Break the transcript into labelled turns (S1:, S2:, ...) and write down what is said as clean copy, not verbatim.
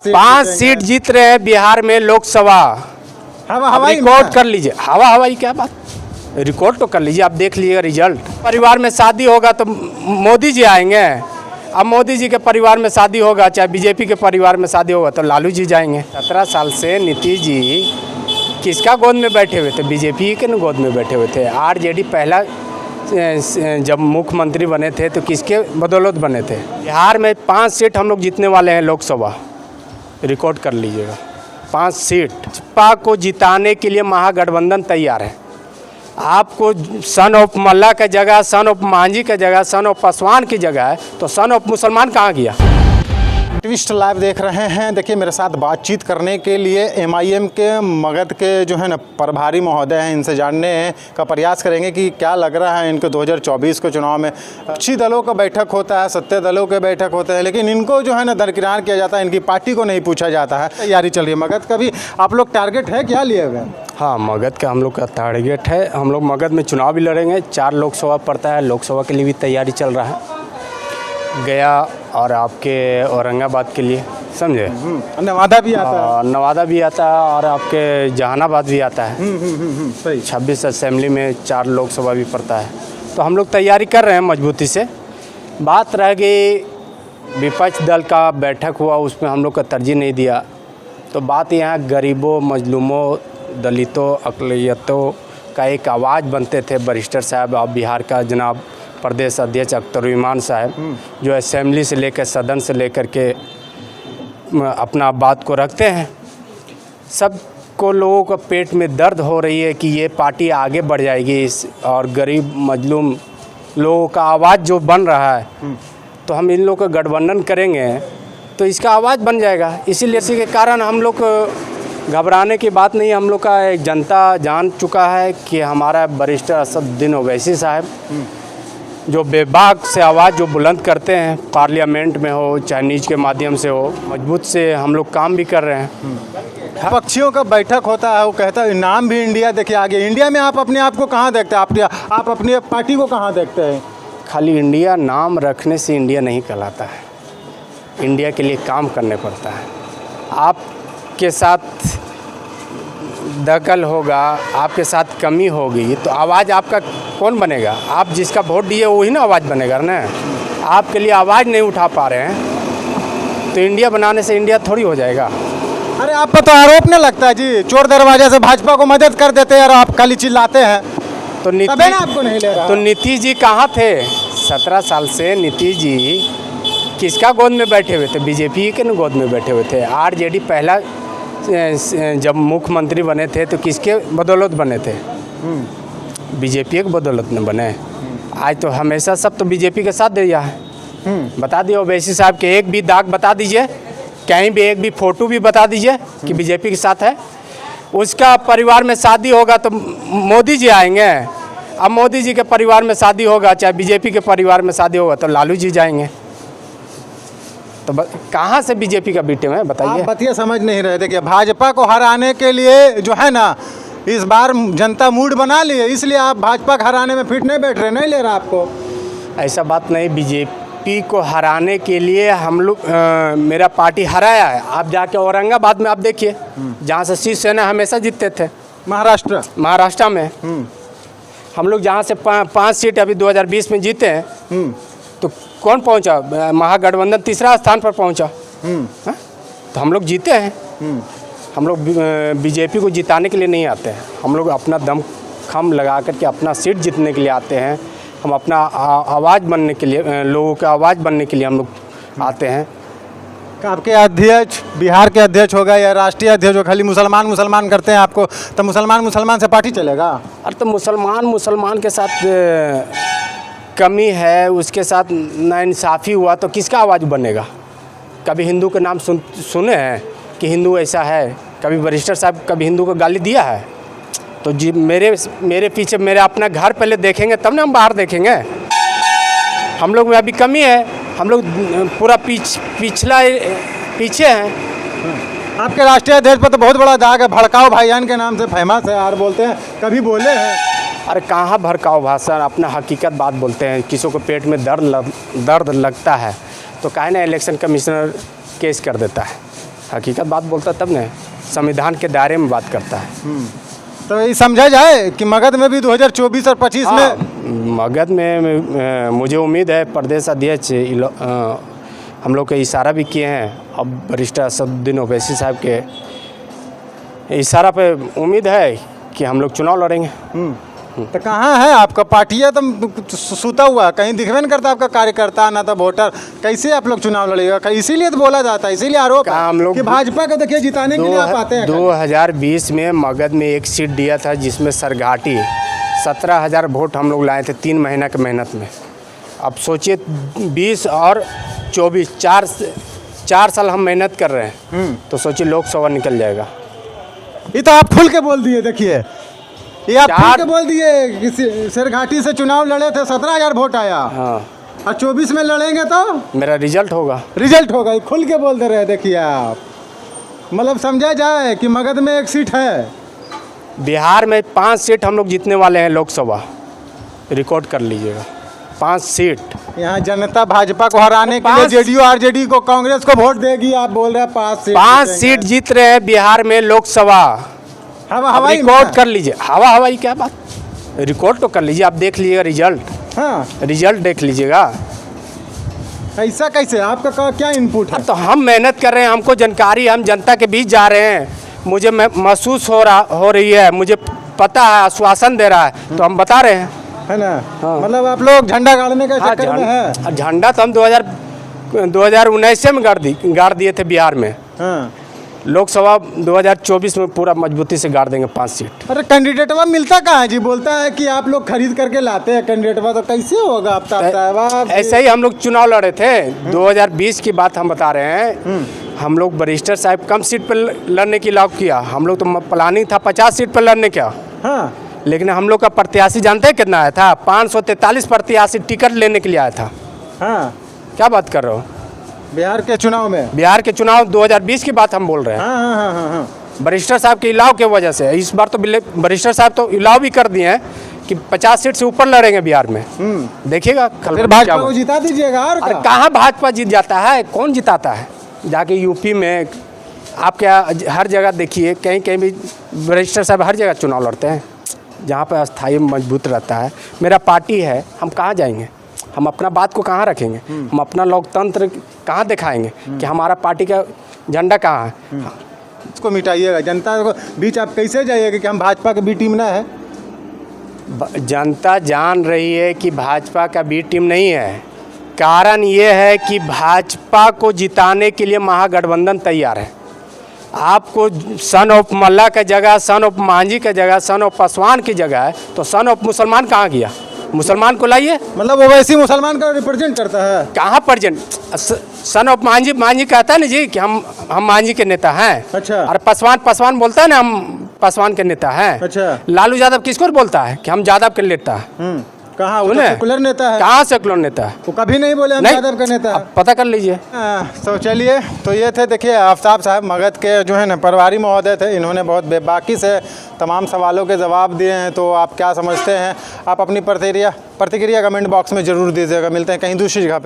S1: 5 seat जीत रहे हैं बिहार में लोकसभा।
S2: हवा
S1: रिकॉर्ड कर लीजिए। हवाई क्या बात, रिकॉर्ड तो कर लीजिए, आप देख लीजिएगा रिजल्ट। परिवार में शादी होगा तो मोदी जी आएंगे। अब मोदी जी के परिवार में शादी होगा, चाहे बीजेपी के परिवार में शादी होगा तो लालू जी जाएंगे। 17 साल से नीतीश जी किसका गोद में बैठे हुए थे? बीजेपी के गोद में बैठे हुए थे। आरजेडी पहला जब मुख्यमंत्री बने थे तो किसके बदौलत बने थे? बिहार में 5 सीट हम लोग जीतने वाले हैं लोकसभा, रिकॉर्ड कर लीजिएगा। 5 सीट। भाजपा को जिताने के लिए महागठबंधन तैयार है। आपको सन ऑफ मल्ला की जगह, सन ऑफ मांझी की जगह, सन ऑफ पासवान की जगह है, तो सन ऑफ मुसलमान कहाँ गया?
S2: ट्विस्ट लाइव देख रहे हैं। देखिए, मेरे साथ बातचीत करने के लिए एमआईएम के मगध के जो है ना प्रभारी महोदय हैं, इनसे जानने का प्रयास करेंगे कि क्या लग रहा है इनको 2024 के चुनाव में। अच्छी दलों का बैठक होता है, सत्ता दलों के बैठक होते हैं, लेकिन इनको जो है ना दरकिनार किया जाता है, इनकी पार्टी को नहीं पूछा जाता है। तैयारी चल रही है मगध का भी। आप लोग टारगेट है क्या लिए हुए?
S1: हाँ, मगध का हम लोग का टारगेट है। हम लोग मगध में चुनाव भी लड़ेंगे। 4 लोकसभा पड़ता है, लोकसभा के लिए भी तैयारी चल रहा है। गया और आपके औरंगाबाद के लिए, समझे,
S2: नवादा भी आता है।
S1: नवादा भी आता है और आपके जहानाबाद भी आता है।
S2: सही।
S1: 26 असेंबली में 4 लोकसभा भी पड़ता है। तो हम लोग तैयारी कर रहे हैं मजबूती से। बात रह गई विपक्ष दल का बैठक हुआ, उसमें हम लोग का तरजीह नहीं दिया। तो बात यहाँ गरीबों, मजलूमों, दलितों, अक़लियतों का एक आवाज़ बनते थे बैरिस्टर साहब। अब बिहार का जनाब प्रदेश अध्यक्ष अख्तरुज्जमान साहब, जो असेंबली से लेकर सदन से लेकर के अपना बात को रखते हैं। सबको लोगों को पेट में दर्द हो रही है कि ये पार्टी आगे बढ़ जाएगी और गरीब मजलूम लोगों का आवाज़ जो बन रहा है, तो हम इन लोगों का गठबंधन करेंगे तो इसका आवाज़ बन जाएगा। इसी के कारण हम लोग घबराने की बात नहीं। हम लोग का एक जनता जान चुका है कि हमारा बैरिस्टर असदुद्दीन ओवैसी साहब जो बेबाक से आवाज़ जो बुलंद करते हैं, पार्लियामेंट में हो चाहे नीच के माध्यम से हो, मजबूत से हम लोग काम भी कर रहे हैं।
S2: पक्षियों का बैठक होता है, वो कहता है नाम भी इंडिया। देखिए आगे इंडिया में आप अपने आप को कहाँ देखते हैं? आप अपनी पार्टी को कहाँ देखते हैं?
S1: खाली इंडिया नाम रखने से इंडिया नहीं कहलाता है। इंडिया के लिए काम करने पड़ता है। आपके साथ दखल होगा, आपके साथ कमी होगी तो आवाज़ आपका कौन बनेगा? आप जिसका वोट दिए वही ना आवाज़ बनेगा ना। आपके लिए आवाज़ नहीं उठा पा रहे हैं तो इंडिया बनाने से इंडिया थोड़ी हो जाएगा।
S2: अरे आप पर तो आरोप नहीं लगता है जी, चोर दरवाजे से भाजपा को मदद कर देते हैं और आप खाली चिल्लाते हैं।
S1: तो
S2: आपको नहीं ले रहा।
S1: तो नीतीश जी कहाँ थे? 17 साल से नीतीश जी किसका गोद में बैठे हुए थे? बीजेपी के गोद में बैठे हुए थे। आरजेडी पहला जब मुख्यमंत्री बने थे तो किसके बदौलत बने थे? बीजेपी के बदौलत में बने। आज तो हमेशा सब तो बीजेपी के साथ दिया है। बता दिए ओवैसी साहब के एक भी दाग बता दीजिए, कहीं भी एक भी फोटो भी बता दीजिए कि बीजेपी के साथ है। उसका परिवार में शादी होगा तो मोदी जी आएंगे। अब मोदी जी के परिवार में शादी होगा, चाहे बीजेपी के परिवार में शादी होगा तो लालू जी जाएंगे। तो कहाँ से बीजेपी का बीटे में बताइए?
S2: आप बतिया समझ नहीं रहे। देखिए भाजपा को हराने के लिए जो है ना, इस बार जनता मूड बना ली है, इसलिए आप भाजपा को हराने में फिट नहीं बैठ रहे। नहीं ले रहा आपको?
S1: ऐसा बात नहीं। बीजेपी को हराने के लिए हम लोग मेरा पार्टी हराया है। आप जाके औरंगाबाद में आप देखिए, जहाँ से शिवसेना हमेशा जीतते थे। महाराष्ट्र में हम लोग जहाँ से 5 सीट अभी 2020 में जीते हैं, तो कौन पहुंचा? महागठबंधन तीसरा स्थान पर पहुंचा। तो हम लोग जीते हैं। हम लोग बीजेपी को जिताने के लिए नहीं आते हैं। हम लोग अपना दम खम लगा करके अपना सीट जीतने के लिए आते हैं। हम अपना आवाज़ बनने के लिए, लोगों का आवाज़ बनने के लिए हम लोग आते हैं।
S2: आपके अध्यक्ष बिहार के अध्यक्ष होगा या राष्ट्रीय अध्यक्ष हो, खाली मुसलमान करते हैं आपको, तो मुसलमान से पार्टी चलेगा?
S1: अरे तो मुसलमान के साथ कमी है, उसके साथ नाइंसाफ़ी हुआ तो किसका आवाज़ बनेगा? कभी हिंदू के नाम सुने हैं कि हिंदू ऐसा है? कभी बैरिस्टर साहब कभी हिंदू को गाली दिया है? तो जी मेरे पीछे मेरा अपना घर पहले देखेंगे तब ना हम बाहर देखेंगे। हम लोग में अभी कमी है। हम लोग पूरा पीछे हैं।
S2: आपके राष्ट्रीय अध्यक्ष पर तो बहुत बड़ा दाग है, भड़काऊ भाईजान के नाम से फेमस है यार, बोलते हैं, कभी बोले हैं?
S1: अरे कहाँ भड़काऊ भाषा, अपना हकीकत बात बोलते हैं। किसी को पेट में दर्द लगता है तो काहे ना इलेक्शन कमिश्नर केस कर देता है। हकीकत बात बोलता तब न, संविधान के दायरे में बात करता है।
S2: तो ये समझा जाए कि मगध में भी 2024 और 25 में
S1: मगध में मुझे उम्मीद है प्रदेश अध्यक्ष हम लोग के इशारा भी किए हैं। अब वरिष्ठ असदुद्दीन ओवैसी साहब के इशारा पे उम्मीद है कि हम लोग चुनाव लड़ेंगे।
S2: तो कहाँ है आपका पार्टियाँ? तो सूता हुआ, कहीं दिखवे नहीं करता आपका कार्यकर्ता ना तो वोटर। कैसे आप लोग चुनाव लड़ेगा? इसीलिए तो बोला जाता है, इसीलिए आरोप है
S1: हम लोग
S2: कि भाजपा को देखिए जिताने के लिए आप आते हैं।
S1: 2020 में मगध में एक सीट दिया था जिसमें सरघाटी 17,000 वोट हम लोग लाए थे 3 महीना की मेहनत में। अब सोचिए 20 और 24 4 साल हम मेहनत कर रहे हैं, तो सोचिए लोकसभा निकल जाएगा।
S2: ये तो आप खुल के बोल दिए, देखिए ये आप खुल के बोल दिए कि सरघाटी से चुनाव लड़े थे, 17,000 वोट आया।
S1: हाँ,
S2: और 24 में लड़ेंगे तो
S1: मेरा रिजल्ट होगा।
S2: रिजल्ट होगा, ये खुल के बोल दे रहे हैं। देखिए आप, मतलब समझा जाए कि मगध में एक सीट है।
S1: बिहार में 5 सीट हम लोग जीतने वाले हैं लोकसभा, रिकॉर्ड कर लीजिएगा 5 सीट।
S2: यहाँ जनता भाजपा को हराने के लिए जेडीयू आरजेडी को कांग्रेस को वोट देगी, आप बोल रहे हैं 5
S1: सीट जीत रहे हैं बिहार में लोकसभा।
S2: हवाई
S1: रिकॉर्ड कर लीजिए। हवाई क्या बात, रिकॉर्ड तो कर लीजिए, आप देख लीजिएगा रिजल्ट।
S2: हाँ,
S1: रिजल्ट देख लीजिएगा।
S2: ऐसा कैसे? आपका क्या इनपुट है?
S1: तो हम मेहनत कर रहे हैं, हमको जानकारी, हम जनता के बीच जा रहे हैं, मुझे महसूस हो रही है, मुझे पता है, आश्वासन दे रहा है, तो हम बता रहे हैं,
S2: है ना।
S1: हाँ।
S2: मतलब आप लोग झंडा गाड़ने का चक्कर में है।
S1: झंडा तो हम 2019 में गाड़ दिए थे बिहार में।
S2: हाँ।
S1: लोकसभा 2024 में पूरा मजबूती से गाड़ देंगे 5 सीट।
S2: अरे कैंडिडेटवा मिलता कहाँ है जी? बोलता है कि आप लोग खरीद करके लाते हैं कैंडिडेटवा, तो कैसे होगा? आप
S1: ऐसे ही हम लोग चुनाव लड़े थे 2020 की बात हम बता रहे हैं। हम लोग वरिष्ठ साहब कम सीट पर लड़ने की लॉक किया, हम लोग तो प्लानिंग था 50 सीट पर लड़ने का।
S2: हाँ।
S1: लेकिन हम लोग का प्रत्याशी जानते हैं कितना आया था? 543 प्रत्याशी टिकट लेने के लिए आया था।
S2: हाँ।
S1: क्या बात कर रहे हो?
S2: बिहार के चुनाव में?
S1: बिहार के चुनाव 2020 की बात हम बोल रहे हैं।
S2: हाँ।
S1: वरिष्ठ साहब के इलाव की वजह से इस बार तो वरिष्ठ साहब तो इलाव भी कर दिए हैं कि 50 सीट से ऊपर लड़ेंगे बिहार में। देखिएगा
S2: फिर भाजपा को जिता दीजिएगा। और
S1: अरे कहाँ भाजपा जीत जाता है? कौन जिताता है? जाके यूपी में आप क्या हर जगह देखिए, कहीं भी वरिष्ठ साहब हर जगह चुनाव लड़ते हैं जहाँ पर अस्थायी मजबूत रहता है। मेरा पार्टी है, हम कहाँ जाएंगे? हम अपना बात को कहाँ रखेंगे? हम अपना लोकतंत्र कहाँ दिखाएंगे कि हमारा पार्टी का झंडा कहाँ है?
S2: इसको मिटाइएगा। जनता को बीच आप कैसे जाइएगा कि हम भाजपा के बी टीम ना है?
S1: जनता जान रही है कि भाजपा का बी टीम नहीं है। कारण ये है कि भाजपा को जिताने के लिए महागठबंधन तैयार है। आपको सन ऑफ मल्ला का जगह, सन ऑफ मांझी का जगह, सन ऑफ पासवान की जगह है, तो सन ऑफ मुसलमान कहाँ गया? मुसलमान को लाइए।
S2: मतलब वो वैसी मुसलमान का रिप्रेजेंट करता है?
S1: कहाँ प्रेजेंट? सन ऑफ मांझी कहता है ना जी कि हम मांझी के नेता हैं।
S2: अच्छा।
S1: और पासवान बोलता है ना हम पासवान के नेता हैं।
S2: अच्छा।
S1: लालू यादव किसको बोलता है कि हम यादव के नेता हैं?
S2: कहाँ? वो सेकुलर नेता है।
S1: कहाँ सेकुलर नेता है?
S2: वो कभी नहीं बोले हम यादव का नेता है।
S1: पता कर लीजिए।
S2: तो चलिए, तो ये थे देखिए आफ्ताब साहब मगध के जो है ना प्रभारी महोदय थे। इन्होंने बहुत बेबाकी से तमाम सवालों के जवाब दिए हैं। तो आप क्या समझते हैं? आप अपनी प्रतिक्रिया कमेंट बॉक्स में ज़रूर दीजिएगा। मिलते हैं कहीं दूसरी जगह पर।